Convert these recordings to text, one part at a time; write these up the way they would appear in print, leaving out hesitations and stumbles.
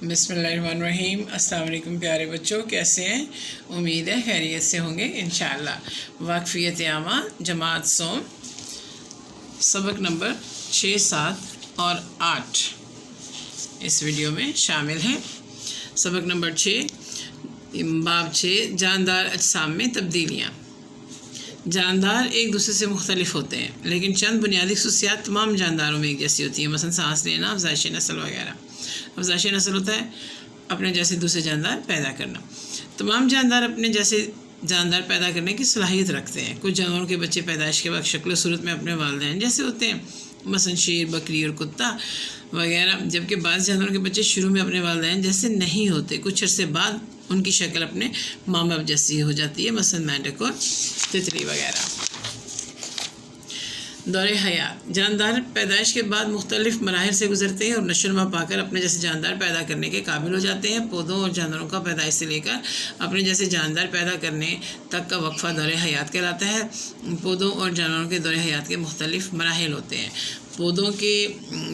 بسم اللہ الرحمن الرحیم۔ السلام علیکم پیارے بچوں، کیسے ہیں؟ امید ہے خیریت سے ہوں گے انشاءاللہ۔ واقفیت عامہ جماعت سوم، سبق نمبر 6، 7 اور 8 اس ویڈیو میں شامل ہیں۔ سبق نمبر 6، باب 6، جاندار اجسام میں تبدیلیاں۔ جاندار ایک دوسرے سے مختلف ہوتے ہیں، لیکن چند بنیادی خصوصیات تمام جانداروں میں ایک جیسی ہوتی ہیں، مثلا سانس لینا، افزائش نسل وغیرہ۔ افزائش نسل ہوتا ہے اپنے جیسے دوسرے جاندار پیدا کرنا۔ تمام جاندار اپنے جیسے جاندار پیدا کرنے کی صلاحیت رکھتے ہیں۔ کچھ جانوروں کے بچے پیدائش کے وقت شکل و صورت میں اپنے والدین جیسے ہوتے ہیں، مثلا شیر، بکری اور کتا وغیرہ، جبکہ بعض جانوروں کے بچے شروع میں اپنے والدین جیسے نہیں ہوتے، کچھ عرصے بعد ان کی شکل اپنے ماں باپ جیسی ہو جاتی ہے، مثلا مینڈک اور تتلی وغیرہ۔ دور حیات، جاندار پیدائش کے بعد مختلف مراحل سے گزرتے ہیں اور نشو و نما پا کر اپنے جیسے جاندار پیدا کرنے کے قابل ہو جاتے ہیں۔ پودوں اور جانوروں کا پیدائش سے لے کر اپنے جیسے جاندار پیدا کرنے تک کا وقفہ دور حیات کہلاتا ہے۔ پودوں اور جانوروں کے دور حیات کے مختلف مراحل ہوتے ہیں۔ پودوں کے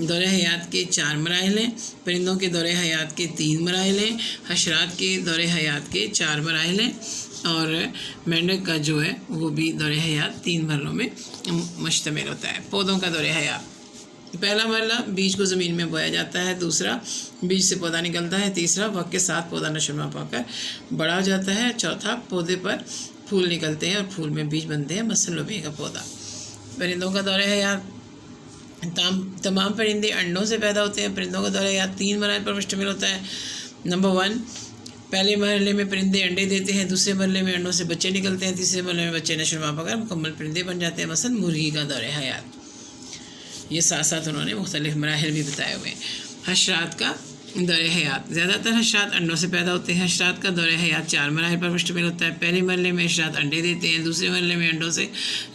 دور حیات کے 4 مراحل ہیں، پرندوں کے دور حیات کے 3 مراحل ہیں، حشرات کے دور حیات کے 4 مراحل ہیں، اور مینڈک کا جو ہے وہ بھی دور حیات 3 مرحلوں میں مشتمل ہوتا ہے۔ پودوں کا دور حیات، پہلا مرحلہ بیج کو زمین میں بویا جاتا ہے، دوسرا بیج سے پودا نکلتا ہے، تیسرا وقت کے ساتھ پودا نشو و نما پا کر بڑا ہو جاتا ہے، چوتھا پودے پر پھول نکلتے ہیں اور پھول میں بیج بنتے ہیں، مثلا لوبیا کا پودا۔ پرندوں کا دور حیات، تمام پرندے انڈوں سے پیدا ہوتے ہیں۔ پرندوں کا دور حیات 3 مراحل پر مشتمل ہوتا ہے۔ نمبر 1، پہلے مرحلے میں پرندے انڈے دیتے ہیں، دوسرے مرحلے میں انڈوں سے بچے نکلتے ہیں، تیسرے مرحلے میں بچے نشو و نما پا کر مکمل پرندے بن جاتے ہیں، مثلا مرغی کا دور حیات۔ یہ ساتھ ساتھ انہوں نے مختلف مراحل بھی بتائے ہوئے ہیں۔ حشرات کا دور حیات، زیادہ تر حشرات انڈوں سے پیدا ہوتے ہیں۔ حشرات کا دور حیات 4 مراحل پر مشتمل ہوتا ہے۔ پہلے مرحلے میں حشرات انڈے دیتے ہیں، دوسرے مرحلے میں انڈوں سے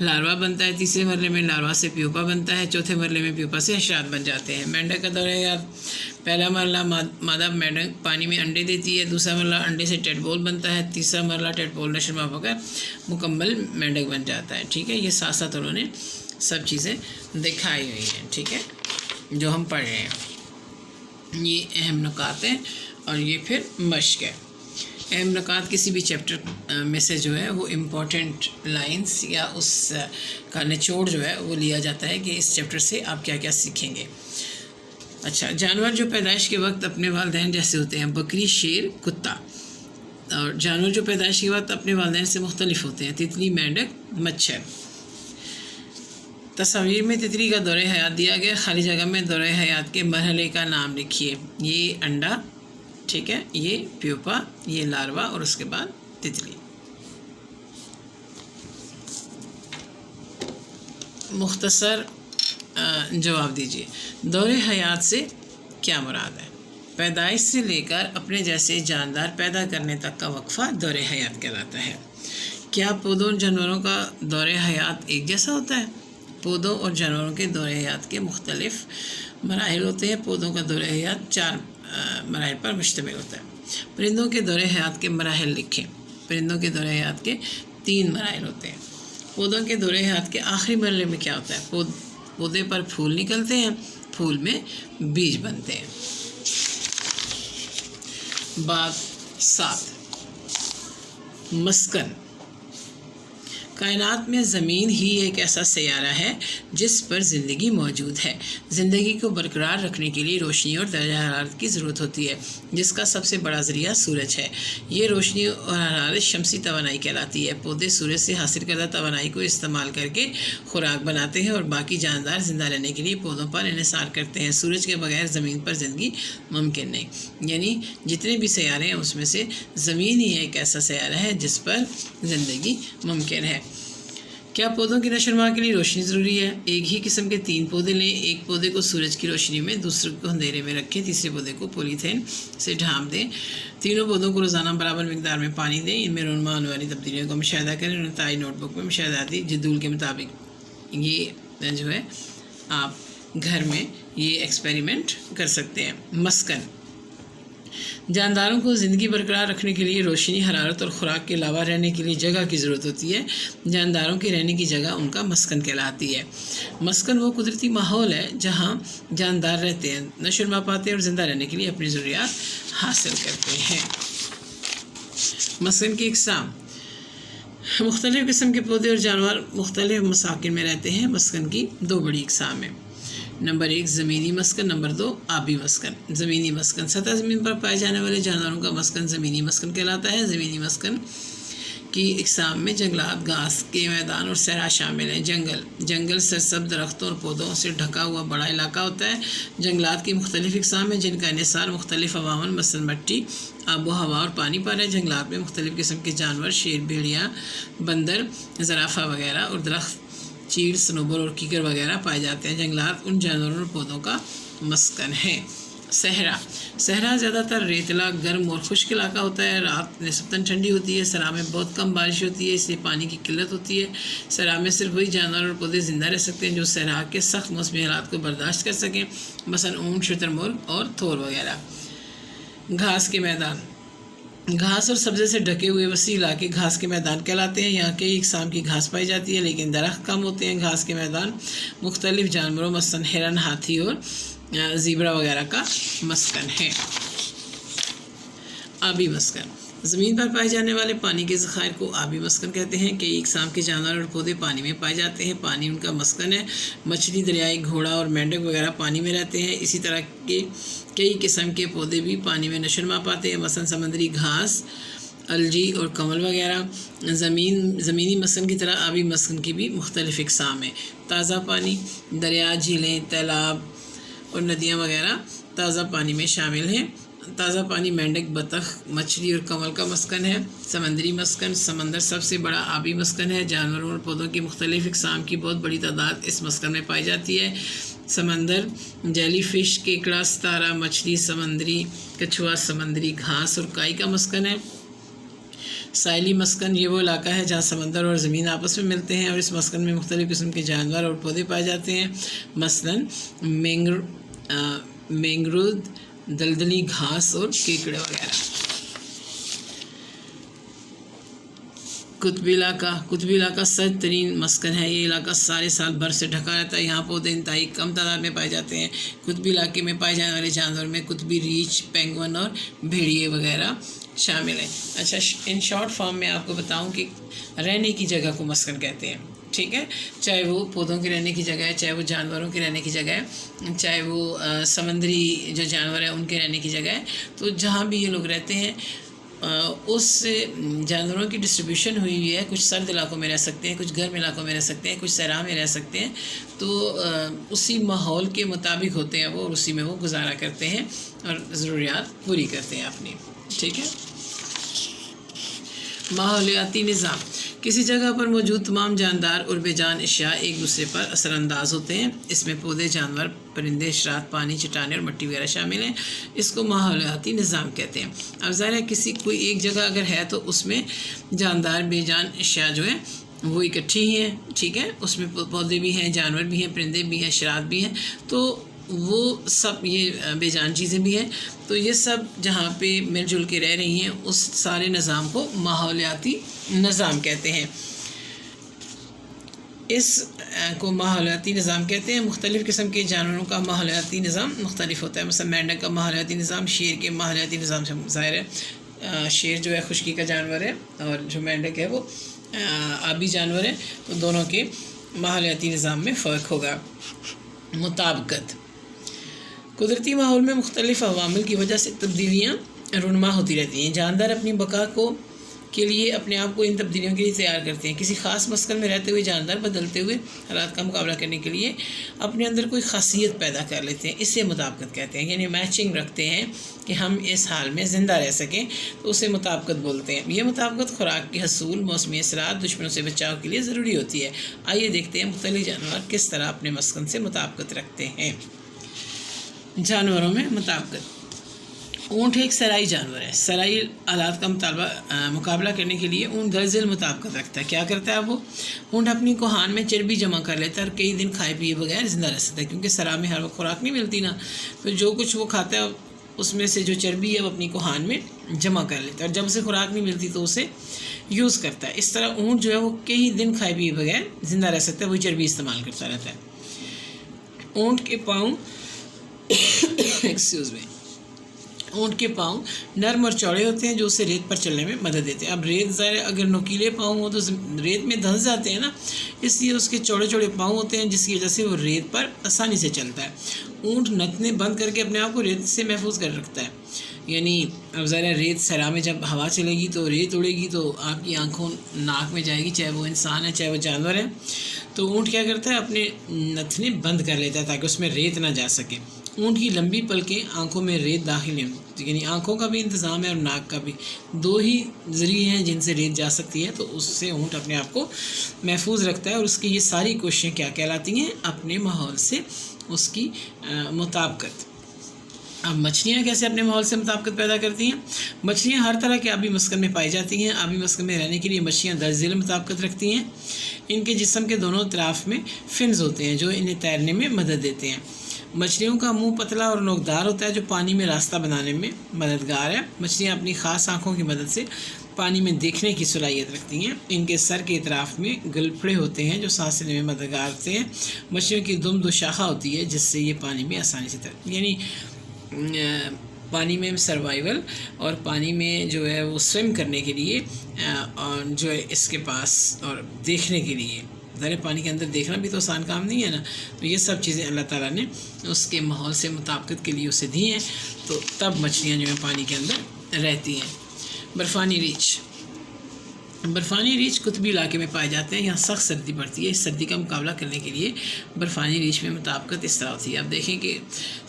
لاروا بنتا ہے، تیسرے مرحلے میں لاروا سے پیوپا بنتا ہے، چوتھے مرحلے میں پیوپا سے حشرات بن جاتے ہیں۔ مینڈک کا دور حیات، پہلا مرحلہ مادہ مینڈک پانی میں انڈے دیتی ہے، دوسرا مرحلہ انڈے سے ٹیڈپول بنتا ہے، تیسرا مرحلہ ٹیڈپول نشو و نما پا کر مکمل مینڈک بن جاتا ہے۔ ٹھیک ہے، یہ ساتھ ساتھ انہوں نے سب چیزیں دکھائی ہوئی ہیں، ٹھیک ہے، جو ہم پڑھ رہے ہیں۔ یہ اہم نکات ہیں اور یہ پھر مشق ہے۔ اہم نکات کسی بھی چیپٹر میں سے جو ہے وہ امپورٹنٹ لائنز یا اس کا نچوڑ جو ہے وہ لیا جاتا ہے کہ اس چیپٹر سے آپ کیا کیا سیکھیں گے۔ اچھا، جانور جو پیدائش کے وقت اپنے والدین جیسے ہوتے ہیں، بکری، شیر، کتا، اور جانور جو پیدائش کے وقت اپنے والدین سے مختلف ہوتے ہیں، تتلی، مینڈک، مچھر۔ تصاویر میں تتلی کا دور حیات دیا گیا، خالی جگہ میں دور حیات کے مرحلے کا نام لکھیے۔ یہ انڈا، ٹھیک ہے، یہ پیوپا، یہ لاروا، اور اس کے بعد تتلی۔ مختصر جواب دیجیے۔ دور حیات سے کیا مراد ہے؟ پیدائش سے لے کر اپنے جیسے جاندار پیدا کرنے تک کا وقفہ دور حیات کہلاتا ہے۔ کیا پودوں اور جانوروں کا دور حیات ایک جیسا ہوتا ہے؟ پودوں اور جانوروں کے دور حیات کے مختلف مراحل ہوتے ہیں۔ پودوں کا دور حیات 4 مراحل پر مشتمل ہوتا ہے۔ پرندوں کے دور حیات کے مراحل لکھیں۔ پرندوں کے دور حیات کے 3 مراحل ہوتے ہیں۔ پودوں کے دور حیات کے آخری مرحلے میں کیا ہوتا ہے؟ پودے پر پھول نکلتے ہیں، پھول میں بیج بنتے ہیں۔ باب 7، مسکن۔ کائنات میں زمین ہی ایک ایسا سیارہ ہے جس پر زندگی موجود ہے۔ زندگی کو برقرار رکھنے کے لیے روشنی اور درجہ حرارت کی ضرورت ہوتی ہے، جس کا سب سے بڑا ذریعہ سورج ہے۔ یہ روشنی اور حرارت شمسی توانائی کہلاتی ہے۔ پودے سورج سے حاصل کردہ توانائی کو استعمال کر کے خوراک بناتے ہیں اور باقی جاندار زندہ رہنے کے لیے پودوں پر انحصار کرتے ہیں۔ سورج کے بغیر زمین پر زندگی ممکن نہیں، یعنی جتنے بھی سیارے ہیں اس میں سے زمین ہی ایک ایسا سیارہ ہے جس پر زندگی ممکن ہے۔ کیا پودوں کی نشو و نما کے لیے روشنی ضروری ہے؟ ایک ہی قسم کے 3 پودے لیں۔ ایک پودے کو سورج کی روشنی میں، دوسرے کو اندھیرے میں رکھیں، تیسرے پودے کو پولیتھین سے ڈھانپ دیں۔ تینوں پودوں کو روزانہ برابر مقدار میں پانی دیں۔ ان میں رونما ہونے والی تبدیلیوں کا مشاہدہ کریں۔ نتائج نوٹ بک میں مشاہداتی جدول کے مطابق یہ جو ہے آپ گھر میں یہ ایکسپیریمنٹ کر سکتے ہیں۔ مسکن، جانداروں کو زندگی برقرار رکھنے کے لیے روشنی، حرارت اور خوراک کے علاوہ رہنے کے لیے جگہ کی ضرورت ہوتی ہے۔ جانداروں کے رہنے کی جگہ ان کا مسکن کہلاتی ہے۔ مسکن وہ قدرتی ماحول ہے جہاں جاندار رہتے ہیں، نشو و نما پاتے ہیں اور زندہ رہنے کے لیے اپنی ضروریات حاصل کرتے ہیں۔ مسکن کی اقسام: مختلف قسم کے پودے اور جانور مختلف مساکن میں رہتے ہیں۔ مسکن کی 2 بڑی اقسام ہیں۔ نمبر 1 زمینی مسکن، نمبر 2 آبی مسکن۔ زمینی مسکن: سطح زمین پر پائے جانے والے جانوروں کا مسکن زمینی مسکن کہلاتا ہے۔ زمینی مسکن کی اقسام میں جنگلات، گھاس کے میدان اور صحرا شامل ہیں۔ جنگل سرسبز درختوں اور پودوں سے ڈھکا ہوا بڑا علاقہ ہوتا ہے۔ جنگلات کی مختلف اقسام ہیں جن کا انحصار مختلف عوامل مثلاً مٹی، آب و ہوا اور پانی پر ہے۔ جنگلات میں مختلف قسم کے جانور، شیر، بھیڑیا، بندر، زرافہ وغیرہ اور درخت، چیڑ، صنوبر اور کیکر وغیرہ پائے جاتے ہیں۔ جنگلات ان جانوروں اور پودوں کا مسکن ہے۔ صحرا زیادہ تر ریتلا، گرم اور خشک علاقہ ہوتا ہے۔ رات نسبتاً ٹھنڈی ہوتی ہے۔ صحرا میں بہت کم بارش ہوتی ہے، اس لیے پانی کی قلت ہوتی ہے۔ صحرا میں صرف وہی جانور اور پودے زندہ رہ سکتے ہیں جو صحرا کے سخت موسمی حالات کو برداشت کر سکیں، مثلاً اونٹ، شتر مرغ اور تھور وغیرہ۔ گھاس کے میدان: گھاس اور سبزے سے ڈھکے ہوئے وسیع علاقے گھاس کے میدان کہلاتے ہیں۔ یہاں کئی اقسام کی گھاس پائی جاتی ہے لیکن درخت کم ہوتے ہیں۔ گھاس کے میدان مختلف جانوروں مثلاً ہرن، ہاتھی اور زیبرا وغیرہ کا مسکن ہے۔ آبی مسکن: زمین پر پائے جانے والے پانی کے ذخائر کو آبی مسکن کہتے ہیں۔ کئی اقسام کے جانور اور پودے پانی میں پائے جاتے ہیں، پانی ان کا مسکن ہے۔ مچھلی، دریائی گھوڑا اور مینڈک وغیرہ پانی میں رہتے ہیں۔ اسی طرح کے کئی قسم کے پودے بھی پانی میں نشو و نما پاتے ہیں، مثلاً سمندری گھاس، الجی اور کمل وغیرہ۔ زمینی مسکن کی طرح آبی مسکن کی بھی مختلف اقسام ہیں۔ تازہ پانی: دریا، جھیلیں، تالاب اور ندیاں وغیرہ تازہ پانی میں شامل ہیں۔ تازہ پانی مینڈک، بطخ، مچھلی اور کمل کا مسکن ہے۔ سمندری مسکن: سمندر سب سے بڑا آبی مسکن ہے۔ جانوروں اور پودوں کی مختلف اقسام کی بہت بڑی تعداد اس مسکن میں پائی جاتی ہے۔ سمندر جیلی فش، کیکڑا، ستارہ مچھلی، سمندری کچھوا سمندری گھاس اور کائی کا مسکن ہے۔ ساحلی مسکن: یہ وہ علاقہ ہے جہاں سمندر اور زمین آپس میں ملتے ہیں اور اس مسکن میں مختلف قسم کے جانور اور پودے پائے جاتے ہیں، مثلاً مینگروو، دلدلی گھاس اور کیکڑے وغیرہ۔ قطبی علاقہ سرد ترین مسکن ہے۔ یہ علاقہ سارے سال برف سے ڈھکا رہتا ہے۔ یہاں پودے انتہائی کم تعداد میں پائے جاتے ہیں۔ قطبی علاقے میں پائے جانے والے جانور میں قطبی ریچھ، پینگوئن اور بھیڑیے وغیرہ شامل ہیں۔ اچھا، ان شارٹ فارم میں آپ کو بتاؤں کہ رہنے کی جگہ کو مسکن کہتے ہیں، ٹھیک ہے؟ چاہے وہ پودوں کے رہنے کی جگہ ہے، چاہے وہ جانوروں کے رہنے کی جگہ ہے، چاہے وہ سمندری جو جانور ہیں ان کے رہنے کی جگہ ہے، تو جہاں بھی یہ لوگ رہتے ہیں اس جانوروں کی ڈسٹریبیوشن ہوئی ہے۔ کچھ سرد علاقوں میں رہ سکتے ہیں، کچھ گرم علاقوں میں رہ سکتے ہیں، کچھ صحرا میں رہ سکتے ہیں، تو اسی ماحول کے مطابق ہوتے ہیں وہ، اور اسی میں وہ گزارا کرتے ہیں اور ضروریات پوری کرتے ہیں اپنی، ٹھیک ہے؟ ماحولیاتی نظام: کسی جگہ پر موجود تمام جاندار اور بے جان اشیاء ایک دوسرے پر اثر انداز ہوتے ہیں۔ اس میں پودے، جانور، پرندے، حشرات، پانی، چٹانیں اور مٹی وغیرہ شامل ہیں۔ اس کو ماحولیاتی نظام کہتے ہیں۔ اب ظاہر ہے کوئی ایک جگہ اگر ہے تو اس میں جاندار، بے جان اشیاء جو ہیں وہ اکٹھی ہی ہیں، ٹھیک ہے؟ اس میں پودے بھی ہیں، جانور بھی ہیں، پرندے بھی ہیں، حشرات بھی ہیں، تو وہ سب یہ بے جان چیزیں بھی ہیں، تو یہ سب جہاں پہ مل جل کے رہ رہی ہیں اس سارے نظام کو ماحولیاتی نظام کہتے ہیں۔ اس کو ماحولیاتی نظام کہتے ہیں۔ مختلف قسم کے جانوروں کا ماحولیاتی نظام مختلف ہوتا ہے، مثلا مینڈک کا ماحولیاتی نظام شیر کے ماحولیاتی نظام سے ظاہر ہے شیر جو ہے خشکی کا جانور ہے اور جو مینڈک ہے وہ آبی جانور ہے، تو دونوں کے ماحولیاتی نظام میں فرق ہوگا۔ مطابقت: قدرتی ماحول میں مختلف عوامل کی وجہ سے تبدیلیاں رونما ہوتی رہتی ہیں۔ جاندار اپنی بقا کے لیے اپنے آپ کو ان تبدیلیوں کے لیے تیار کرتے ہیں۔ کسی خاص مسکن میں رہتے ہوئے جاندار بدلتے ہوئے حالات کا مقابلہ کرنے کے لیے اپنے اندر کوئی خاصیت پیدا کر لیتے ہیں، اسے مطابقت کہتے ہیں، یعنی میچنگ رکھتے ہیں کہ ہم اس حال میں زندہ رہ سکیں، تو اسے مطابقت بولتے ہیں۔ یہ مطابقت خوراک کے حصول، موسمی اثرات، دشمنوں سے بچاؤ کے لیے ضروری ہوتی ہے۔ آئیے دیکھتے ہیں مختلف جانور کس طرح اپنے مسکن سے مطابقت رکھتے ہیں۔ جانوروں میں مطابقت: اونٹ ایک صحرائی جانور ہے۔ صحرائی حالات کا مقابلہ کرنے کے لیے اونٹ در ذیل مطابقت رکھتا ہے۔ کیا کرتا ہے وہ؟ اونٹ اپنی کوہان میں چربی جمع کر لیتا ہے اور کئی دن کھائے پیے بغیر زندہ رہ سکتا ہے، کیونکہ صحرا میں ہر وقت خوراک نہیں ملتی نا، تو جو کچھ وہ کھاتا ہے اس میں سے جو چربی ہے وہ اپنی کوہان میں جمع کر لیتا ہے، اور جب اسے خوراک نہیں ملتی تو اسے یوز کرتا ہے۔ اس طرح اونٹ جو ہے وہ کئی دن کھائے پیے بغیر زندہ رہ سکتا ہے، وہی چربی استعمال کرتا رہتا ہے۔ اونٹ کے پاؤں اونٹ کے پاؤں نرم اور چوڑے ہوتے ہیں جو اسے ریت پر چلنے میں مدد دیتے ہیں۔ اب ریت ظاہر اگر نوکیلے پاؤں ہوں تو ریت میں دھنس جاتے ہیں نا، اس لیے اس کے چوڑے چوڑے پاؤں ہوتے ہیں جس کی وجہ سے وہ ریت پر آسانی سے چلتا ہے۔ اونٹ نتنے بند کر کے اپنے آپ کو ریت سے محفوظ کر رکھتا ہے، یعنی اب ظاہر ریت صحرا میں جب ہوا چلے گی تو ریت اڑے گی تو آپ کی آنکھوں ناک میں جائے گی، چاہے وہ انسان ہے چاہے وہ جانور ہے۔ تو اونٹ کیا کرتا ہے، اپنے نتنے بند کر لیتا ہے تاکہ اس میں ریت نہ جا سکے۔ اونٹ کی لمبی پلکیں آنکھوں میں ریت داخل ہیں، یعنی آنکھوں کا بھی انتظام ہے اور ناک کا بھی، دو ہی ذریعے ہیں جن سے ریت جا سکتی ہے، تو اس سے اونٹ اپنے آپ کو محفوظ رکھتا ہے۔ اور اس کی یہ ساری کوششیں کیا کہلاتی ہیں، اپنے ماحول سے اس کی مطابقت۔ اب مچھلیاں کیسے اپنے ماحول سے مطابقت پیدا کرتی ہیں؟ مچھلیاں ہر طرح کے آبی مسکن میں پائی جاتی ہیں۔ آبی مسکن میں رہنے کے لیے مچھلیاں درج ذیل مطابقت رکھتی ہیں۔ ان کے جسم کے دونوں اطراف میں فنز ہوتے ہیں جو انہیں تیرنے میں مدد دیتے ہیں۔ مچھلیوں کا منہ پتلا اور نوکدار ہوتا ہے جو پانی میں راستہ بنانے میں مددگار ہے۔ مچھلیاں اپنی خاص آنکھوں کی مدد سے پانی میں دیکھنے کی صلاحیت رکھتی ہیں۔ ان کے سر کے اطراف میں گلپھڑے ہوتے ہیں جو سانس لینے میں مددگار ہوتے ہیں۔ مچھلیوں کی دم دو شاخہ ہوتی ہے جس سے یہ پانی میں آسانی سے یعنی پانی میں سروائیول اور پانی میں جو ہے وہ سوئم کرنے کے لیے جو ہے اس کے پاس، اور دیکھنے کے لیے ذرا پانی کے اندر دیکھنا بھی تو آسان کام نہیں ہے نا، تو یہ سب چیزیں اللہ تعالیٰ نے اس کے ماحول سے مطابقت کے لیے اسے دی ہیں، تو تب مچھلیاں جو ہیں پانی کے اندر رہتی ہیں۔ برفانی ریچھ قطبی علاقے میں پائے جاتے ہیں، یہاں سخت سردی پڑتی ہے۔ اس سردی کا مقابلہ کرنے کے لیے برفانی ریچھ میں مطابقت اس طرح ہوتی ہے۔ اب دیکھیں کہ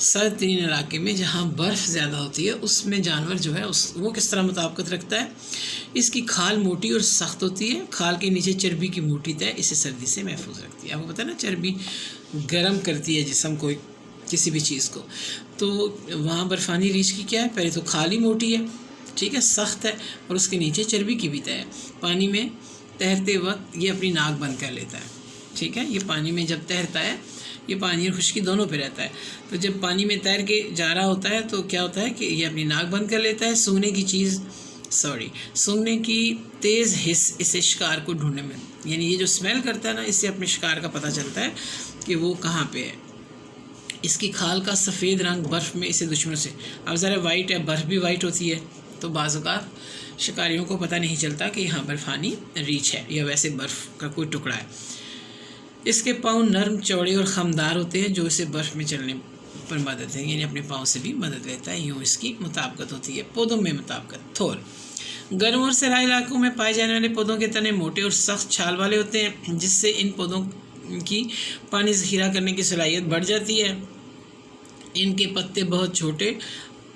سرد ترین علاقے میں جہاں برف زیادہ ہوتی ہے اس میں جانور جو ہے وہ کس طرح مطابقت رکھتا ہے۔ اس کی کھال موٹی اور سخت ہوتی ہے، کھال کے نیچے چربی کی موٹی تہ اسے سردی سے محفوظ رکھتی ہے۔ آپ کو پتہ ہے نا، چربی گرم کرتی ہے جسم کو، کسی بھی چیز کو، تو وہاں برفانی ریچھ کی کیا ہے، پہلے تو کھال ہی موٹی ہے، ٹھیک ہے، سخت ہے، اور اس کے نیچے چربی کی بھی تہ ہے۔ پانی میں تیرتے وقت یہ اپنی ناک بند کر لیتا ہے، ٹھیک ہے، یہ پانی میں جب تیرتا ہے یہ پانی اور خشکی دونوں پہ رہتا ہے، تو جب پانی میں تیر کے جا رہا ہوتا ہے تو کیا ہوتا ہے کہ یہ اپنی ناک بند کر لیتا ہے۔ سونگنے کی تیز حس اسے شکار کو ڈھونڈنے میں، یعنی یہ جو اسمیل کرتا ہے نا، اس سے اپنے شکار کا پتہ چلتا ہے کہ وہ کہاں پہ ہے۔ اس کی کھال کا سفید رنگ برف میں اسے دشمنوں سے، اب ذرا وائٹ ہے، برف بھی وائٹ ہوتی ہے، تو بعض اوقات شکاریوں کو پتہ نہیں چلتا کہ یہاں برفانی ریچھ ہے یا ویسے برف کا کوئی ٹکڑا ہے۔ اس کے پاؤں نرم، چوڑے اور خمدار ہوتے ہیں جو اسے برف میں چلنے پر مدد ہے، یعنی اپنے پاؤں سے بھی مدد لیتا ہے، یوں اس کی مطابقت ہوتی ہے۔ پودوں میں مطابقت۔ تھول گرم اور صحرائی علاقوں میں پائے جانے والے پودوں کے تنے موٹے اور سخت چھال والے ہوتے ہیں جس سے ان پودوں کی پانی ذخیرہ کرنے کی صلاحیت بڑھ جاتی ہے۔ ان کے پتے بہت چھوٹے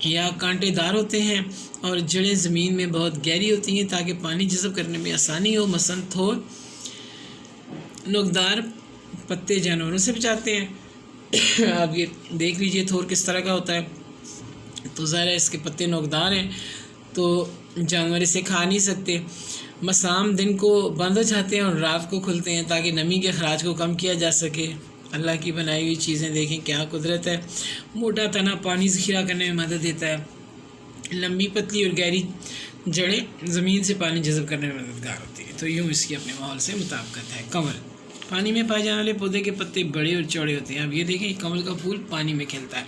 یا کانٹے دار ہوتے ہیں اور جڑیں زمین میں بہت گہری ہوتی ہیں تاکہ پانی جذب کرنے میں آسانی ہو۔ مثلاً تھور نوکدار پتے جانوروں سے بچاتے ہیں۔ آپ یہ دیکھ لیجئے تھور کس طرح کا ہوتا ہے، تو ظاہر ہے اس کے پتے نوکدار ہیں تو جانور اسے کھا نہیں سکتے۔ مسام دن کو بند ہو جاتے ہیں اور رات کو کھلتے ہیں تاکہ نمی کے اخراج کو کم کیا جا سکے۔ اللہ کی بنائی ہوئی چیزیں دیکھیں کیا قدرت ہے۔ موٹا تنا پانی ذخیرہ کرنے میں مدد دیتا ہے۔ لمبی پتلی اور گہری جڑیں زمین سے پانی جذب کرنے میں مددگار ہوتی ہے، تو یوں اس کی اپنے ماحول سے مطابقت ہے۔ کمل پانی میں پائے جانے والے پودے کے پتے بڑے اور چوڑے ہوتے ہیں۔ اب یہ دیکھیں کمل کا پھول پانی میں کھلتا ہے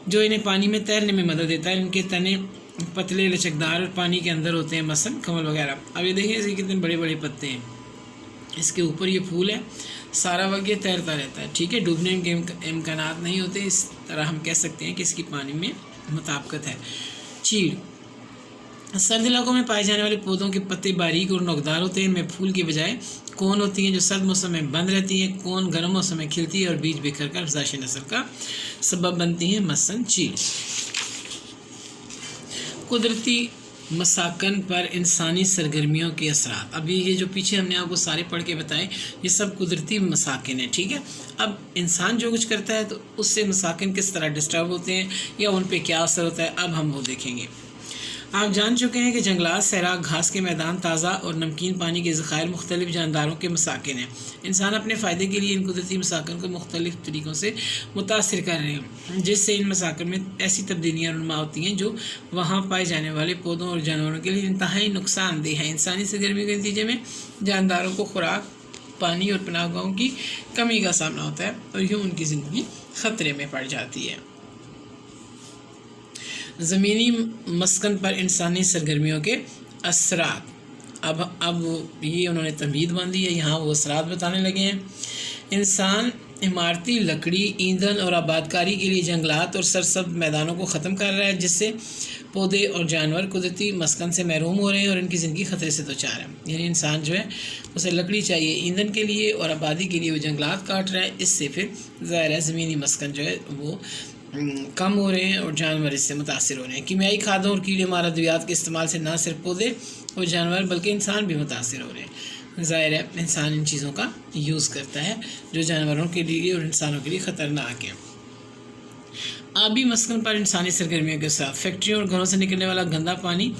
جو انہیں پانی میں تیرنے میں مدد دیتا ہے۔ ان کے تنے پتلے، لچکدار اور پانی کے اندر ہوتے ہیں، مثلاً کمل وغیرہ۔ اب یہ دیکھیں اس کے کتنے بڑے بڑے پتے ہیں، اس کے اوپر یہ پھول ہے، سارا وقت یہ تیرتا رہتا ہے، ٹھیک ہے، ڈوبنے کے امکانات نہیں ہوتے، اس طرح ہم کہہ سکتے ہیں کہ اس کی پانی میں مطابقت ہے۔ چیڑ سرد علاقوں میں پائے جانے والے پودوں کے پتے باریک اور نوکدار ہوتے ہیں، ان میں پھول کے بجائے کون ہوتی ہیں جو سرد موسم میں بند رہتی ہیں۔ کون گرم موسم میں کھلتی ہے اور بیج بکھر کر افزائش نسل کا سبب بنتی ہیں، مثلاً چیڑ۔ قدرتی مساکن پر انسانی سرگرمیوں کے اثرات۔ اب یہ جو پیچھے ہم نے آپ کو سارے پڑھ کے بتائے یہ سب قدرتی مساکن ہیں، ٹھیک ہے۔ اب انسان جو کچھ کرتا ہے تو اس سے مساکن کس طرح ڈسٹرب ہوتے ہیں یا ان پہ کیا اثر ہوتا ہے، اب ہم وہ دیکھیں گے۔ آپ جان چکے ہیں کہ جنگلات، سیراب، گھاس کے میدان، تازہ اور نمکین پانی کے ذخائر مختلف جانداروں کے مساکن ہیں۔ انسان اپنے فائدے کے لیے ان قدرتی مساکن کو مختلف طریقوں سے متاثر کر رہے ہیں، جس سے ان مساکن میں ایسی تبدیلیاں رونما ہوتی ہیں جو وہاں پائے جانے والے پودوں اور جانوروں کے لیے انتہائی نقصان دہ ہیں۔ انسانی سرگرمیوں کے نتیجے میں جانداروں کو خوراک، پانی اور پناہ گاہوں کی کمی کا سامنا ہوتا ہے اور یوں ان کی زندگی خطرے میں پڑ جاتی ہے۔ زمینی مسکن پر انسانی سرگرمیوں کے اثرات۔ اب یہ انہوں نے تمہید باندھی ہے، یہاں وہ اثرات بتانے لگے ہیں۔ انسان عمارتی لکڑی، ایندھن اور آبادکاری کے لیے جنگلات اور سرسبز میدانوں کو ختم کر رہا ہے، جس سے پودے اور جانور قدرتی مسکن سے محروم ہو رہے ہیں اور ان کی زندگی خطرے سے دوچار ہے۔ یعنی انسان جو ہے اسے لکڑی چاہیے ایندھن کے لیے اور آبادی کے لیے وہ جنگلات کاٹ رہا ہے، اس سے پھر ظاہر ہے زمینی مسکن جو ہے وہ کم ہو رہے ہیں اور جانور اس سے متاثر ہو رہے ہیں۔ کیمیائی کھادوں اور کیڑے مار ادویات کے استعمال سے نہ صرف پودے اور جانور بلکہ انسان بھی متاثر ہو رہے ہیں۔ ظاہر ہے انسان ان چیزوں کا یوز کرتا ہے جو جانوروں کے لیے اور انسانوں کے لیے خطرناک ہیں۔ آبی مسکن پر انسانی سرگرمیوں کے ساتھ فیکٹریوں اور گھروں سے نکلنے والا گندا پانی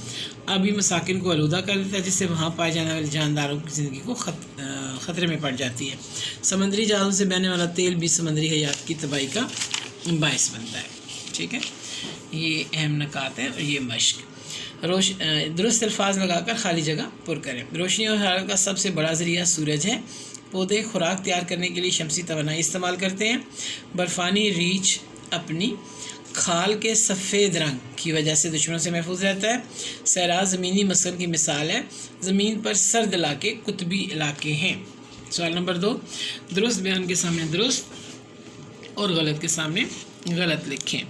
آبی مساکن کو آلودہ کر دیتا ہے، جس سے وہاں پائے جانے والے جانداروں کی زندگی کو خطرے میں پڑ جاتی ہے۔ سمندری جہازوں سے بہنے والا تیل بھی سمندری حیات کی تباہی کا باعث بنتا ہے۔ ٹھیک ہے، یہ اہم نکات ہے۔ اور یہ مشق درست الفاظ لگا کر خالی جگہ پر کریں۔ روشنی اور حرارت کا سب سے بڑا ذریعہ سورج ہے۔ پودے خوراک تیار کرنے کے لیے شمسی توانائی استعمال کرتے ہیں۔ برفانی ریچھ اپنی کھال کے سفید رنگ کی وجہ سے دشمنوں سے محفوظ رہتا ہے۔ صحرا زمینی مسکن کی مثال ہے۔ زمین پر سرد علاقے قطبی علاقے ہیں۔ سوال نمبر 2، درست بیان کے سامنے درست اور غلط کے سامنے غلط لکھیں۔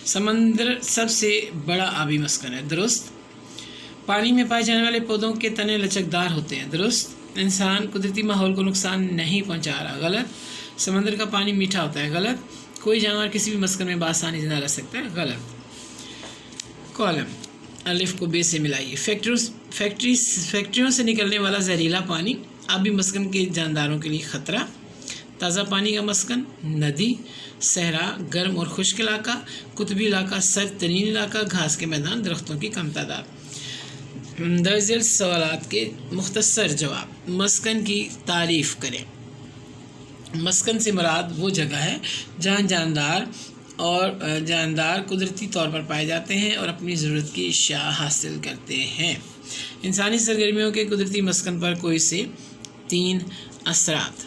سمندر سب سے بڑا آبی مسکن ہے، درست۔ پانی میں پائے جانے والے پودوں کے تنے لچکدار ہوتے ہیں، درست۔ انسان قدرتی ماحول کو نقصان نہیں پہنچا رہا، غلط۔ سمندر کا پانی میٹھا ہوتا ہے، غلط۔ کوئی جانور کسی بھی مسکن میں بآسانی زندہ رہ سکتا ہے، غلط۔ کالم الف کو بے سے ملائیے۔ فیکٹریوں سے نکلنے والا زہریلا پانی آبی مسکن کے جانداروں کے لیے خطرہ۔ تازہ پانی کا مسکن ندی، صحرا گرم اور خشک علاقہ، قطبی علاقہ سرد ترین علاقہ، گھاس کے میدان، درختوں کی کم تعداد۔ درج ذیل سوالات کے مختصر جواب۔ مسکن کی تعریف کریں۔ مسکن سے مراد وہ جگہ ہے جہاں جاندار قدرتی طور پر پائے جاتے ہیں اور اپنی ضرورت کی اشیاء حاصل کرتے ہیں۔ انسانی سرگرمیوں کے قدرتی مسکن پر کوئی سے 3 اثرات۔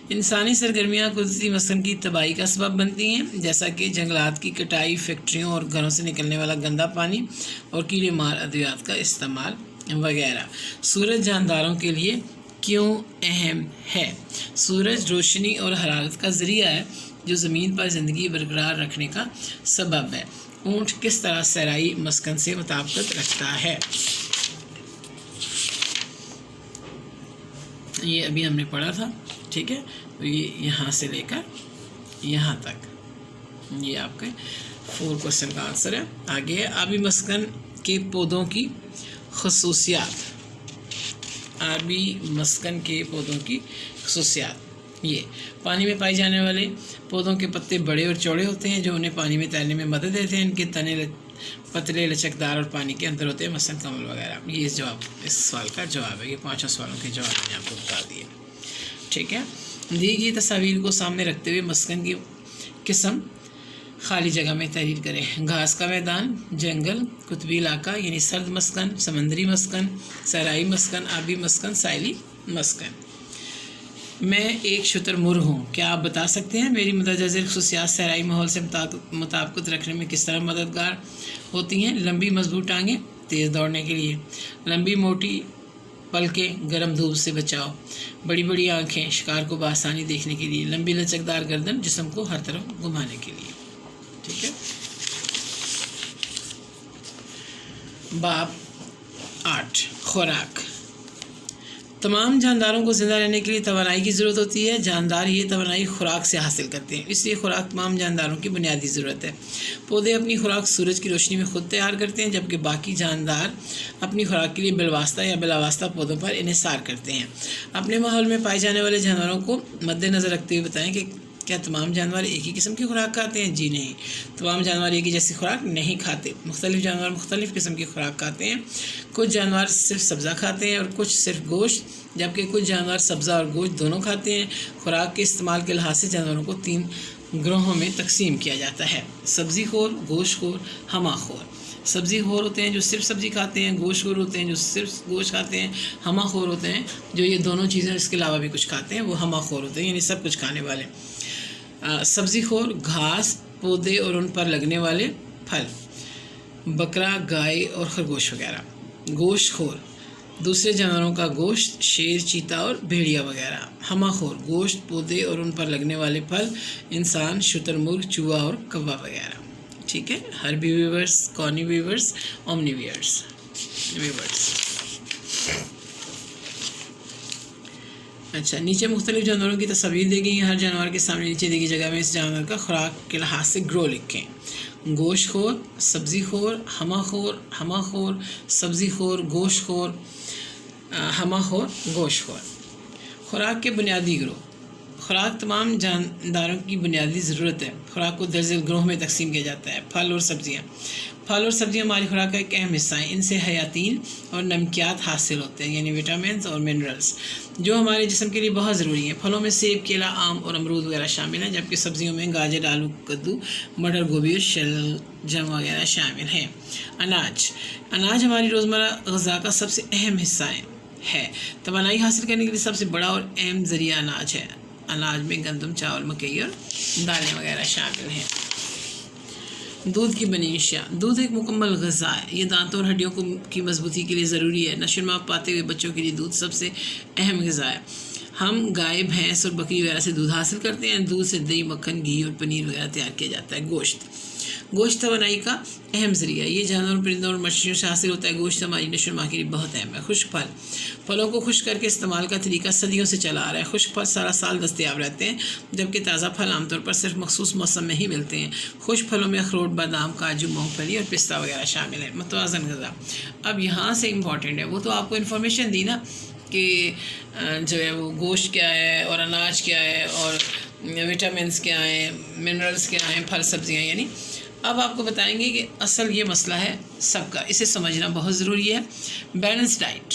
انسانی سرگرمیاں قدرتی مسکن کی تباہی کا سبب بنتی ہیں، جیسا کہ جنگلات کی کٹائی، فیکٹریوں اور گھروں سے نکلنے والا گندا پانی اور کیڑے مار ادویات کا استعمال وغیرہ۔ سورج جانداروں کے لیے کیوں اہم ہے؟ سورج روشنی اور حرارت کا ذریعہ ہے جو زمین پر زندگی برقرار رکھنے کا سبب ہے۔ اونٹ کس طرح صحرائی مسکن سے مطابقت رکھتا ہے؟ یہ ابھی ہم نے پڑھا تھا، ٹھیک ہے۔ یہ یہاں سے لے کر یہاں تک یہ آپ کے 4 کوسچن کا آنسر ہے۔ آگے آبی مسکن کے پودوں کی خصوصیات۔ آبی مسکن کے پودوں کی خصوصیات، یہ پانی میں پائے جانے والے پودوں کے پتے بڑے اور چوڑے ہوتے ہیں جو انہیں پانی میں تیرنے میں مدد دیتے ہیں۔ ان کے تنے پتلے لچکدار اور پانی کے اندر ہوتے ہیں، مثلاً کمل وغیرہ۔ یہ اس سوال کا جواب ہے۔ یہ 5 سوالوں کے جواب میں نے آپ کو بتا دیے، ٹھیک ہے۔ دی گئی تصاویر کو سامنے رکھتے ہوئے مسکن کی قسم خالی جگہ میں تحریر کریں۔ گھاس کا میدان، جنگل، قطبی علاقہ یعنی سرد مسکن، سمندری مسکن، صحرائی مسکن، آبی مسکن، ساحلی مسکن۔ میں ایک شتر مرغ ہوں، کیا آپ بتا سکتے ہیں میری مندرجہ ذیل خصوصیات صحرائی ماحول سے مطابقت رکھنے میں کس طرح مددگار ہوتی ہیں؟ لمبی مضبوط ٹانگیں تیز دوڑنے کے لیے، لمبی موٹی پلکیں گرم دھوپ سے بچاؤ، بڑی بڑی آنکھیں شکار کو بآسانی دیکھنے کے لیے، لمبی لچکدار گردن جسم کو ہر طرف گھمانے کے لیے، ٹھیک ہے۔ باب 8 خوراک۔ تمام جانداروں کو زندہ رہنے کے لیے توانائی کی ضرورت ہوتی ہے۔ جاندار یہ توانائی خوراک سے حاصل کرتے ہیں، اس لیے خوراک تمام جانداروں کی بنیادی ضرورت ہے۔ پودے اپنی خوراک سورج کی روشنی میں خود تیار کرتے ہیں، جبکہ باقی جاندار اپنی خوراک کے لیے بالواسطہ یا بلا واسطہ پودوں پر انحصار کرتے ہیں۔ اپنے ماحول میں پائے جانے والے جانوروں کو مد نظر رکھتے ہوئے بتائیں کہ کیا تمام جانور ایک ہی قسم کی خوراک کھاتے ہیں؟ جی نہیں، تمام جانور ایک ہی جیسی خوراک نہیں کھاتے، مختلف جانور مختلف قسم کی خوراک کھاتے ہیں۔ کچھ جانور صرف سبزہ کھاتے ہیں اور کچھ صرف گوشت، جبکہ کچھ جانور سبزہ اور گوشت دونوں کھاتے ہیں۔ خوراک کے استعمال کے لحاظ سے جانوروں کو 3 گروہوں میں تقسیم کیا جاتا ہے: سبزی خور، گوشت خور، ہمہ خور۔ سبزی خور ہوتے ہیں جو صرف سبزی کھاتے ہیں، گوشت خور ہوتے ہیں جو صرف گوشت کھاتے ہیں، ہمہ خور ہوتے ہیں جو یہ دونوں چیزیں اس کے علاوہ بھی کچھ کھاتے ہیں، وہ ہمہ خور ہوتے ہیں، یعنی سب کچھ کھانے والے۔ سبزی خور گھاس، پودے اور ان پر لگنے والے پھل، بکرا، گائے اور خرگوش وغیرہ۔ گوشت خور دوسرے جانوروں کا گوشت، شیر، چیتا اور بھیڑیا وغیرہ۔ ہمہ خور گوشت، پودے اور ان پر لگنے والے پھل، انسان، شتر مرغ، چوہا اور کوا وغیرہ۔ ٹھیک ہے، ہربی ویورس، کونی ویورس، اومنی ویورس۔ اچھا، نیچے مختلف جانوروں کی تصاویر دی گئی ہیں۔ ہر جانور کے سامنے نیچے دی گئی جگہ میں اس جانور کا خوراک کے لحاظ سے گروہ لکھیں: گوشت خور، سبزی خور، ہمہ خور، سبزی خور، گوشت خور، ہمہ خور، گوشت خور۔ خوراک کے بنیادی گروہ۔ خوراک تمام جانداروں کی بنیادی ضرورت ہے۔ خوراک کو درجہ گروہ میں تقسیم کیا جاتا ہے: پھل اور سبزیاں۔ پھل اور سبزیاں ہماری خوراک کا ایک اہم حصہ ہیں۔ ان سے حیاتین اور نمکیات حاصل ہوتے ہیں، یعنی وٹامنس اور منرلز، جو ہمارے جسم کے لیے بہت ضروری ہیں۔ پھلوں میں سیب، کیلا، آم اور امرود وغیرہ شامل ہیں، جبکہ سبزیوں میں گاجر، آلو، کدو، مٹر، گوبھی اور شلجم وغیرہ شامل ہیں۔ اناج ہماری روزمرہ غذا کا سب سے اہم حصہ ہے۔ توانائی حاصل کرنے کے لیے سب سے بڑا اور اہم ذریعہ اناج ہے۔ اناج میں گندم، چاول، مکئی اور دالیں وغیرہ شامل ہیں۔ دودھ کی بنی اشیاء۔ دودھ ایک مکمل غذا ہے۔ یہ دانتوں اور ہڈیوں کی مضبوطی کے لیے ضروری ہے۔ نشو و نما پاتے ہوئے بچوں کے لیے دودھ سب سے اہم غذا ہے۔ ہم گائے، بھینس اور بکری وغیرہ سے دودھ حاصل کرتے ہیں۔ دودھ سے دہی، مکھن، گھی اور پنیر وغیرہ تیار کیا جاتا ہے۔ گوشت توانائی کا اہم ذریعہ ہے۔ یہ جانوروں، پرندوں اور مچھلیوں سے حاصل ہوتا ہے۔ گوشت ہماری نشو و نما کے لیے بہت اہم ہے۔ خشک پھل۔ پھلوں کو خشک کر کے استعمال کا طریقہ صدیوں سے چلا آ رہا ہے۔ خشک پھل سارا سال دستیاب رہتے ہیں، جبکہ تازہ پھل عام طور پر صرف مخصوص موسم میں ہی ملتے ہیں۔ خشک پھلوں میں اخروٹ، بادام، کاجو، مونگ پھلی اور پستہ وغیرہ شامل ہیں۔ متوازن غذا۔ اب یہاں سے امپورٹنٹ ہے، وہ تو آپ کو انفارمیشن دی نا کہ جو ہے وہ گوشت کیا ہے اور اناج کیا ہے اور وٹامنس کیا ہیں، منرلز کیا ہیں، پھل سبزیاں، یعنی اب آپ کو بتائیں گے کہ اصل یہ مسئلہ ہے سب کا، اسے سمجھنا بہت ضروری ہے۔ بیلنس ڈائٹ،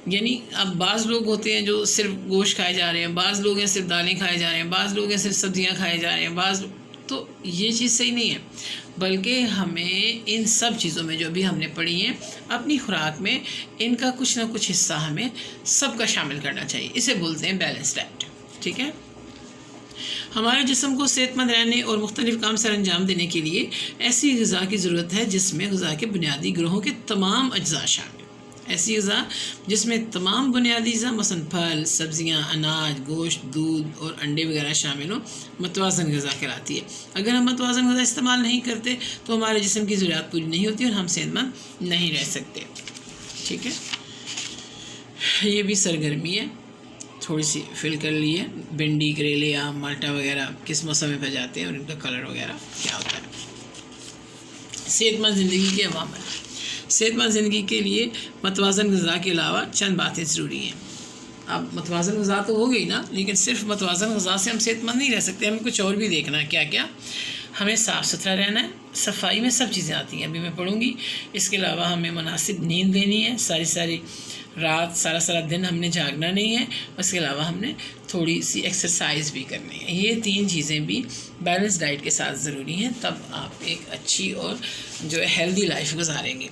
یعنی اب بعض لوگ ہوتے ہیں جو صرف گوشت کھائے جا رہے ہیں، بعض لوگ ہیں صرف دالیں کھائے جا رہے ہیں، بعض لوگ ہیں صرف سبزیاں کھائے جا رہے ہیں، تو یہ چیز صحیح نہیں ہے، بلکہ ہمیں ان سب چیزوں میں جو بھی ہم نے پڑھی ہیں اپنی خوراک میں ان کا کچھ نہ کچھ حصہ ہمیں سب کا شامل کرنا چاہیے۔ اسے بولتے ہیں بیلنس ڈائٹ۔ ٹھیک ہے، ہمارے جسم کو صحت مند رہنے اور مختلف کام سر انجام دینے کے لیے ایسی غذا کی ضرورت ہے جس میں غذا کے بنیادی گروہوں کے تمام اجزاء شامل ہیں۔ ایسی غذا جس میں تمام بنیادی اجزاء مثلاً پھل، سبزیاں، اناج، گوشت، دودھ اور انڈے وغیرہ شامل ہوں، متوازن غذا کہلاتی ہے۔ اگر ہم متوازن غذا استعمال نہیں کرتے تو ہمارے جسم کی ضروریات پوری نہیں ہوتی اور ہم صحت مند نہیں رہ سکتے۔ ٹھیک ہے، یہ بھی سرگرمی ہے، تھوڑی سی فل کر لی ہے۔ بھنڈی، کریلے، آم، مالٹا وغیرہ کس موسم میں پہ جاتے ہیں اور ان کا کلر وغیرہ کیا ہوتا ہے۔ صحت مند زندگی کے عوامل۔ صحت مند زندگی کے لیے متوازن غذا کے علاوہ چند باتیں ضروری ہیں۔ اب متوازن غذا تو ہو گئی نا، لیکن صرف متوازن غذا سے ہم صحت مند نہیں رہ سکتے، ہمیں کچھ اور بھی دیکھنا ہے۔ کیا کیا؟ ہمیں صاف ستھرا رہنا ہے، صفائی میں سب چیزیں آتی ہیں، ابھی میں پڑھوں گی۔ اس کے علاوہ ہمیں مناسب نیند لینی ہے، ساری رات، سارا دن ہم نے جاگنا نہیں ہے۔ اس کے علاوہ ہم نے تھوڑی سی ایکسرسائز بھی کرنی ہے۔ یہ 3 چیزیں بھی بیلنس ڈائٹ کے ساتھ ضروری ہیں، تب آپ ایک اچھی اور جو ہے ہیلدی لائف گزاریں گے۔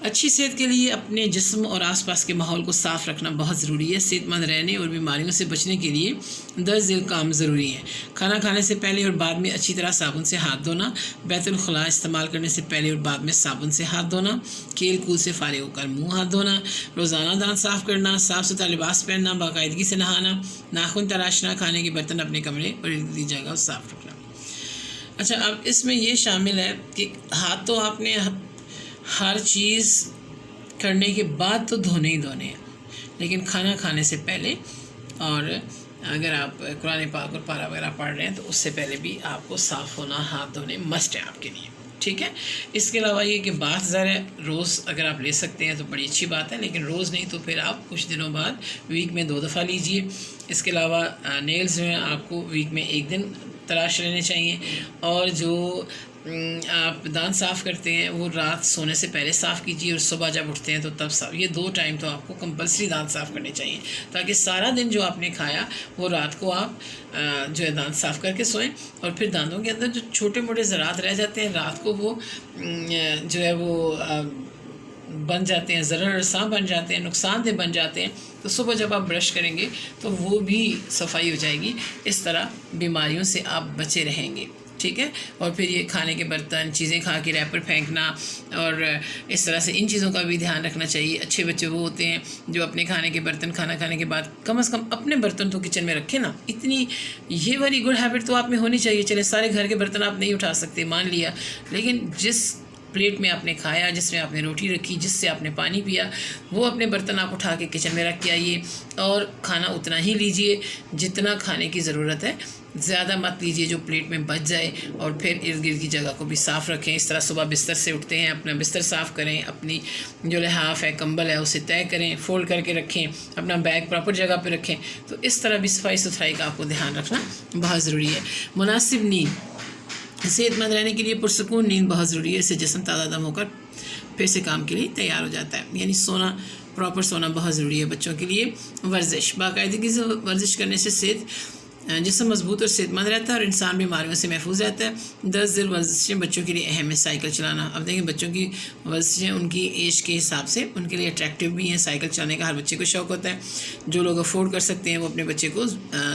اچھی صحت کے لیے اپنے جسم اور آس پاس کے ماحول کو صاف رکھنا بہت ضروری ہے۔ صحت مند رہنے اور بیماریوں سے بچنے کے لیے 10 ذیل کام ضروری ہیں۔ کھانا کھانے سے پہلے اور بعد میں اچھی طرح صابن سے ہاتھ دھونا، بیت الخلاء استعمال کرنے سے پہلے اور بعد میں صابن سے ہاتھ دھونا، کھیل کود سے فارغ ہو کر منہ ہاتھ دھونا، روزانہ دانت صاف کرنا، صاف ستھرا لباس پہننا، باقاعدگی سے نہانا، ناخن تراشنا، کھانے کے برتن اپنے کمرے اور ارد گرد جگہ صاف رکھنا۔ اچھا، اب اس میں یہ شامل ہے کہ ہاتھ تو آپ نے ہر چیز کرنے کے بعد تو دھونے ہی دھونے ہیں، لیکن کھانا کھانے سے پہلے، اور اگر آپ قرآن پاک اور پارا وغیرہ پڑھ رہے ہیں تو اس سے پہلے بھی آپ کو صاف ہونا، ہاتھ دھونے مسٹ ہے آپ کے لیے۔ ٹھیک ہے. اس کے علاوہ یہ کہ بات ظاہر ہے روز اگر آپ لے سکتے ہیں تو بڑی اچھی بات ہے، لیکن روز نہیں تو پھر آپ کچھ دنوں بعد ویک میں 2 دفعہ لیجئے. اس کے علاوہ نیلز جو ہیں آپ کو ویک میں 1 دن تراش لینے چاہیے، اور جو آپ دانت صاف کرتے ہیں وہ رات سونے سے پہلے صاف کیجیے، اور صبح جب اٹھتے ہیں تو تب صاف. یہ 2 ٹائم تو آپ کو کمپلسری دانت صاف کرنے چاہیے، تاکہ سارا دن جو آپ نے کھایا وہ رات کو آپ جو ہے دانت صاف کر کے سوئیں. اور پھر دانتوں کے اندر جو چھوٹے موٹے زراعت رہ جاتے ہیں رات کو وہ جو ہے وہ بن جاتے ہیں، ضرر رساں بن جاتے ہیں، نقصان دہ بن جاتے ہیں، تو صبح جب آپ برش کریں گے تو وہ بھی صفائی ہو جائے گی. اس طرح بیماریوں سے آپ بچے رہیں گے. ٹھیک ہے. اور پھر یہ کھانے کے برتن، چیزیں کھا کے ریپر پھینکنا، اور اس طرح سے ان چیزوں کا بھی دھیان رکھنا چاہیے. اچھے بچے وہ ہوتے ہیں جو اپنے کھانے کے برتن کھانا کھانے کے بعد کم از کم اپنے برتن تو کچن میں رکھیں نا. اتنی یہ ویری گڈ ہیبٹ تو آپ میں ہونی چاہیے. چلے سارے گھر کے برتن آپ نہیں اٹھا سکتے مان لیا، لیکن جس پلیٹ میں آپ نے کھایا، جس میں آپ نے روٹی رکھی، جس سے آپ نے پانی پیا، وہ اپنے برتن آپ اٹھا کے کچن میں رکھ کے آئیے، اور کھانا اتنا ہی لیجئے جتنا کھانے کی ضرورت ہے. زیادہ مت لیجئے جو پلیٹ میں بچ جائے. اور پھر ارد گرد کی جگہ کو بھی صاف رکھیں. اس طرح صبح بستر سے اٹھتے ہیں اپنا بستر صاف کریں، اپنی جو لحاف ہے کمبل ہے اسے طے کریں، فولڈ کر کے رکھیں، اپنا بیگ پراپر جگہ پہ رکھیں. تو اس طرح بھی صفائی ستھرائی کا آپ کو دھیان رکھنا بہت ضروری ہے. مناسب نیند، صحت مند رہنے کے لیے پرسکون نیند بہت ضروری ہے. اس سے جسم تازہ دم ہو کر پھر سے کام کے لیے تیار ہو جاتا ہے. یعنی سونا، پراپر سونا بہت ضروری ہے. بچوں کے لیے ورزش، باقاعدگی سے ورزش کرنے سے جسم مضبوط اور صحت مند رہتا ہے، اور انسان بیماریوں سے محفوظ رہتا ہے. 10 ذیل ورزشیں بچوں کے لیے اہم ہے. سائیکل چلانا، اب دیکھیں بچوں کی ورزشیں ان کی ایج کے حساب سے ان کے لیے اٹریکٹیو بھی ہیں. سائیکل چلانے کا ہر بچے کو شوق ہوتا ہے. جو لوگ افورڈ کر سکتے ہیں وہ اپنے بچے کو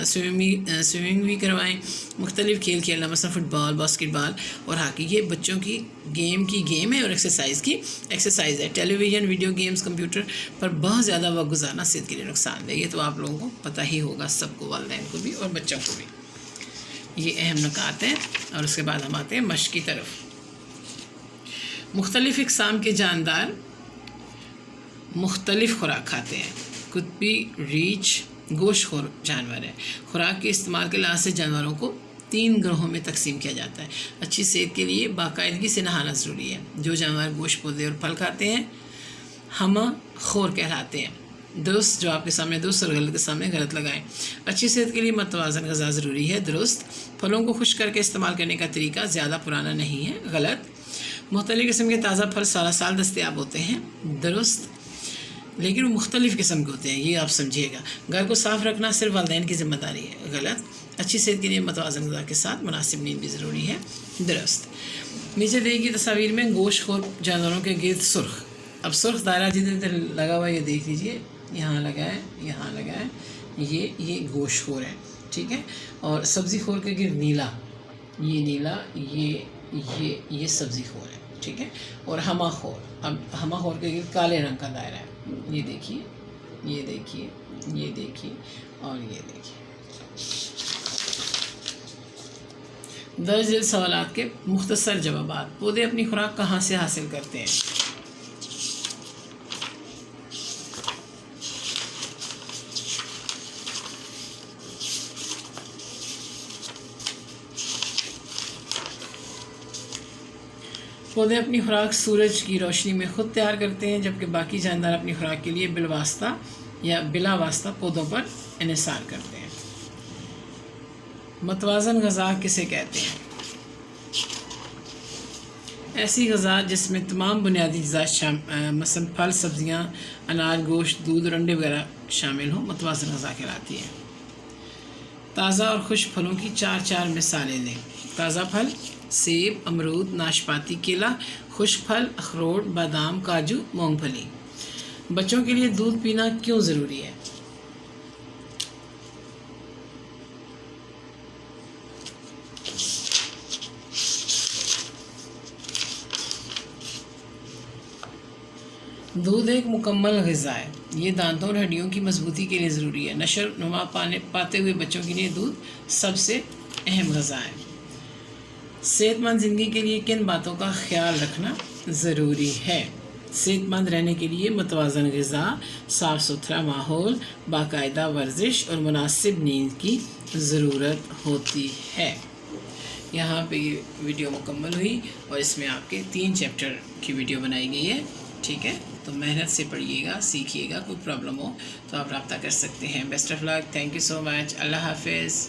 سوئمنگ بھی کروائیں. مختلف کھیل کھیلنا، مثلا فٹ بال، باسکٹ بال اور ہاکی، یہ بچوں کی گیم ہے اور ایکسرسائز ہے. ٹیلی ویژن، ویڈیو گیمز، کمپیوٹر پر بہت زیادہ وقت گزارنا صحت کے لیے نقصان دہ. یہ تو آپ لوگوں کو پتہ ہی ہوگا، سب کو، والدین کو بھی اور بچوں کو بھی. یہ اہم نکات ہیں. اور اس کے بعد ہم آتے ہیں مشق کی طرف. مختلف اقسام کے جاندار مختلف خوراک کھاتے ہیں. قطبی ریچھ گوشت خور جانور ہے. خوراک کے استعمال کے لحاظ سے جانوروں کو 3 گروہوں میں تقسیم کیا جاتا ہے. اچھی صحت کے لیے باقاعدگی سے نہانا ضروری ہے. جو جانور گوشت، پودے اور پھل کھاتے ہیں ہمہ خور کہلاتے ہیں. درست، جو آپ کے سامنے درست اور غلط کے سامنے غلط لگائیں. اچھی صحت کے لیے متوازن غذا ضروری ہے. درست. پھلوں کو خشک کر کے استعمال کرنے کا طریقہ زیادہ پرانا نہیں ہے. غلط. مختلف قسم کے تازہ پھل سارا سال دستیاب ہوتے ہیں. درست، لیکن وہ مختلف قسم کے ہوتے ہیں، یہ آپ سمجھیے گا. گھر کو صاف رکھنا صرف والدین کی ذمہ داری ہے. غلط. اچھی صحت کے لیے متوازن غذا کے ساتھ مناسب نیند بھی ضروری ہے. درست. نیچے دی گئی تصاویر میں گوشت خور جانوروں کے گرد سرخ، اب سرخ دائرہ جدھر لگا ہوا ہے یہ دیکھ لیجئے، یہاں لگا ہے، یہاں لگا ہے، یہ گوشت خور ہے. ٹھیک ہے. اور سبزی خور کے گرد نیلا، یہ نیلا، یہ سبزی خور ہے. ٹھیک ہے. اور ہمہ خور، اب ہمہ خور کے گرد کالے رنگ کا دائرہ ہے. یہ دیکھیے، یہ دیکھیے، یہ دیکھیے، اور یہ دیکھیے. درج ذیل سوالات کے مختصر جوابات. پودے اپنی خوراک کہاں سے حاصل کرتے ہیں؟ پودے اپنی خوراک سورج کی روشنی میں خود تیار کرتے ہیں، جبکہ باقی جاندار اپنی خوراک کے لیے بالواسطہ یا بلا واسطہ پودوں پر انحصار کرتے ہیں. متوازن غذا کسے کہتے ہیں؟ ایسی غذا جس میں تمام بنیادی اجزاء مثلا پھل، سبزیاں، اناج، گوشت، دودھ اور انڈے وغیرہ شامل ہوں، متوازن غذا کہلاتی ہے. تازہ اور خشک پھلوں کی 4 مثالیں دیں. تازہ پھل: سیب، امرود، ناشپاتی، کیلا. خشک پھل: اخروٹ، بادام، کاجو، مونگ پھلی. بچوں کے لیے دودھ پینا کیوں ضروری ہے؟ دودھ ایک مکمل غذا ہے. یہ دانتوں اور ہڈیوں کی مضبوطی کے لیے ضروری ہے. نشو و نما پاتے ہوئے بچوں کے لیے دودھ سب سے اہم غذا ہے. صحت مند زندگی کے لیے کن باتوں کا خیال رکھنا ضروری ہے؟ صحت مند رہنے کے لیے متوازن غذا، صاف ستھرا ماحول، باقاعدہ ورزش اور مناسب نیند کی ضرورت ہوتی ہے. یہاں پہ یہ ویڈیو مکمل ہوئی اور اس میں آپ کے 3 چیپٹر کی ویڈیو بنائی گئی ہے. ٹھیک ہے، تو محنت سے پڑھیے گا، سیکھیے گا. کوئی پرابلم ہو تو آپ رابطہ کر سکتے ہیں. Best of luck. Thank you so much. اللہ حافظ.